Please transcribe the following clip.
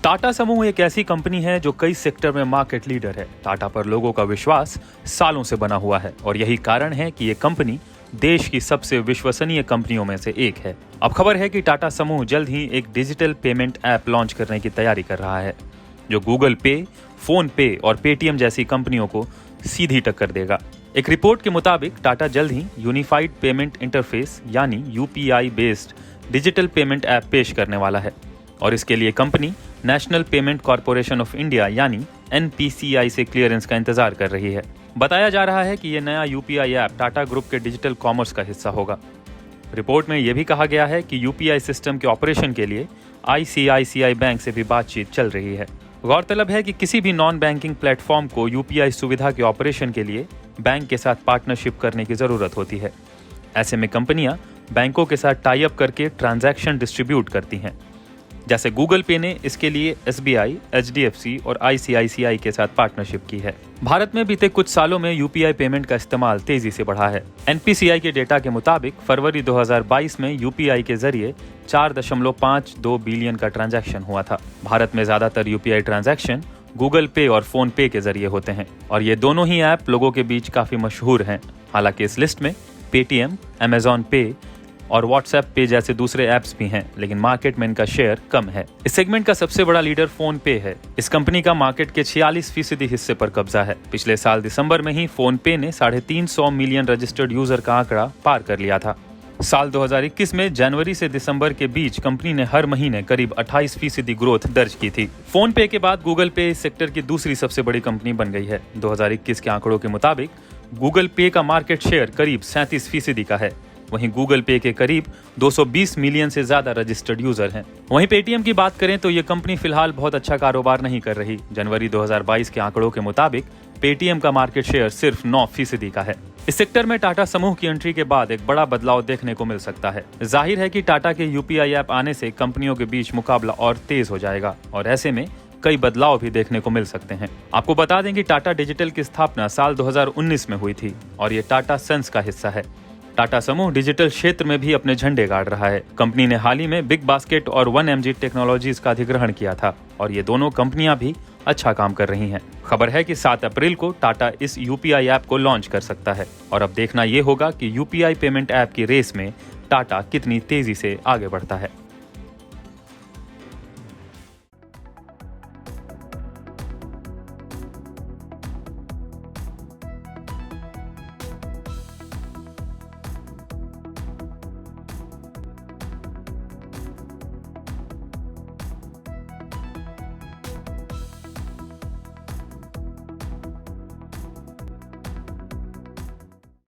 टाटा समूह एक ऐसी कंपनी है जो कई सेक्टर में मार्केट लीडर है। टाटा पर लोगों का विश्वास सालों से बना हुआ है और यही कारण है कि ये कंपनी देश की सबसे विश्वसनीय कंपनियों में से एक है। अब खबर है कि टाटा समूह जल्द ही एक डिजिटल पेमेंट ऐप लॉन्च करने की तैयारी कर रहा है जो गूगल पे, फोन पे और पेटीएम जैसी कंपनियों को सीधी टक्कर देगा। एक रिपोर्ट के मुताबिक टाटा जल्द ही यूनिफाइड पेमेंट इंटरफेस यानी UPI based digital payment app पेश करने वाला है और इसके लिए company national payment corporation of India यानी एनपीसीआई से क्लियरेंस का इंतजार कर रही है। बताया जा रहा है कि यह नया यूपीआई ऐप टाटा ग्रुप के डिजिटल कॉमर्स का हिस्सा होगा। रिपोर्ट में यह भी कहा गया है कि यूपीआई सिस्टम के ऑपरेशन के लिए आईसीआईसीआई बैंक से भी बातचीत चल रही है। गौरतलब है कि किसी भी नॉन बैंकिंग प्लेटफॉर्म को यूपीआई सुविधा के ऑपरेशन के लिए बैंक के साथ पार्टनरशिप करने की जरूरत होती है। ऐसे में कंपनियां बैंकों के साथ टाई अप करके ट्रांजैक्शन डिस्ट्रीब्यूट करती हैं। जैसे गूगल पे ने इसके लिए एसबीआई, एचडीएफसी और आईसीआईसीआई के साथ पार्टनरशिप की है। भारत में बीते कुछ सालों में यूपीआई पेमेंट का इस्तेमाल तेजी से बढ़ा है। एनपीसीआई के डेटा के मुताबिक फरवरी 2022 में यूपीआई के जरिए 4.52 बिलियन का ट्रांजैक्शन हुआ था। भारत में ज्यादातर यूपीआई ट्रांजैक्शन गूगल पे और फोन पे के जरिए होते हैं और ये दोनों ही ऐप लोगों के बीच काफी मशहूर हैं। हालांकि इस लिस्ट में पेटीएम, अमेजॉन पे और व्हाट्सएप पे जैसे दूसरे ऐप्स भी हैं, लेकिन मार्केट में इनका शेयर कम है। इस सेगमेंट का सबसे बड़ा लीडर फोन पे है। इस कंपनी का मार्केट के 46% हिस्से पर कब्जा है। पिछले साल दिसंबर में ही फोन पे ने 350 मिलियन रजिस्टर्ड यूजर का आंकड़ा पार कर लिया था। साल 2021 में जनवरी से दिसंबर के बीच कंपनी ने हर महीने करीब 28% ग्रोथ दर्ज की थी। फोन पे के बाद गूगल पे इस सेक्टर की दूसरी सबसे बड़ी कंपनी बन गई है। 2021 के आंकड़ों के मुताबिक गूगल पे का मार्केट शेयर करीब 37% का है। वहीं गूगल पे के करीब 220 मिलियन से ज्यादा रजिस्टर्ड यूजर हैं। वहीं पेटीएम की बात करें तो ये कंपनी फिलहाल बहुत अच्छा कारोबार नहीं कर रही। जनवरी 2022 के आंकड़ों के मुताबिक पेटीएम का मार्केट शेयर सिर्फ 9% का है। इस सेक्टर में टाटा समूह की एंट्री के बाद एक बड़ा बदलाव देखने को मिल सकता है। जाहिर है कि टाटा के यूपीआई ऐप आने से कंपनियों के बीच मुकाबला और तेज हो जाएगा और ऐसे में कई बदलाव भी देखने को मिल सकते हैं। आपको बता दें कि टाटा डिजिटल की स्थापना साल 2019 में हुई थी और ये टाटा सन्स का हिस्सा है। टाटा समूह डिजिटल क्षेत्र में भी अपने झंडे गाड़ रहा है। कंपनी ने हाल ही में बिग बास्केट और 1mg टेक्नोलॉजीज का अधिग्रहण किया था और ये दोनों कंपनियां भी अच्छा काम कर रही हैं। खबर है कि 7 अप्रैल को टाटा इस यूपीआई ऐप को लॉन्च कर सकता है और अब देखना ये होगा कि यूपीआई पेमेंट ऐप की रेस में टाटा कितनी तेजी से आगे बढ़ता है।